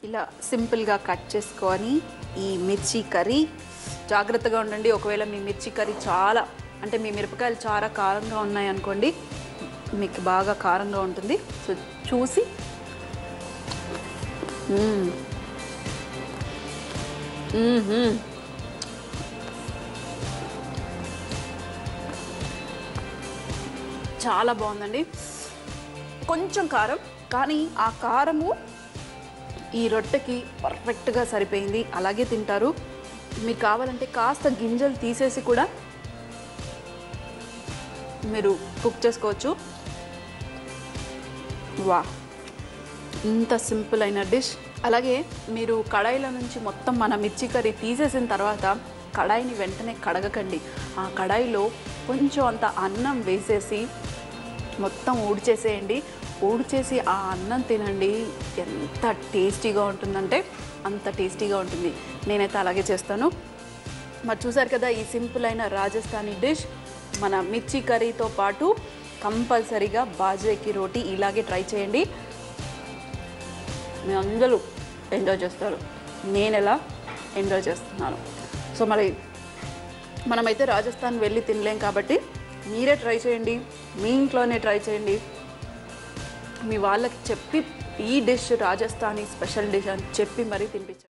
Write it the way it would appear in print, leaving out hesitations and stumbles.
ఇలా సింపుల్గా కట్ చేసుకొని ఈ మిర్చి కర్రీ జాగ్రత్తగా ఉండండి. ఒకవేళ మీ మిర్చి కర్రీ చాలా అంటే మీ మిరపకాయలు చాలా కారంగా ఉన్నాయనుకోండి, మీకు బాగా కారంగా ఉంటుంది. సో చూసి చాలా బాగుందండి. కొంచెం కారం, కానీ ఆ కారము ఈ రొట్టెకి పర్ఫెక్ట్గా సరిపోయింది. అలాగే తింటారు. మీకు కావాలంటే కాస్త గింజలు తీసేసి కూడా మీరు కుక్ చేసుకోవచ్చు. వా, ఇంత సింపుల్ అయిన డిష్. అలాగే మీరు కడాయిలో నుంచి మొత్తం మన మిర్చి కర్రీ తీసేసిన తర్వాత కడాయిని వెంటనే కడగకండి. ఆ కడాయిలో కొంచెం అంత అన్నం వేసేసి మొత్తం ఊడ్చేసేయండి. ఊడ్చేసి ఆ అన్నం తినండి. ఎంత టేస్టీగా ఉంటుందంటే అంత టేస్టీగా ఉంటుంది. నేనైతే అలాగే చేస్తాను. మరి చూసారు కదా ఈ సింపుల్ అయిన రాజస్థానీ డిష్. మన మిర్చి కర్రీతో పాటు కంపల్సరీగా బాజ్రేకి రోటీ ఇలాగే ట్రై చేయండి. మీ అందరూ ఎంజాయ్ చేస్తారు. నేను ఎలా ఎంజాయ్ చేస్తున్నాను. సో మరి మనమైతే రాజస్థాన్ వెళ్ళి తినలేం కాబట్టి మీరే ట్రై చేయండి. మీ ఇంట్లోనే ట్రై చేయండి. మీ వాళ్ళకి చెప్పి ఈ డిష్ రాజస్థానీ స్పెషల్ డిష్ అని చెప్పి మరీ తినిపించండి.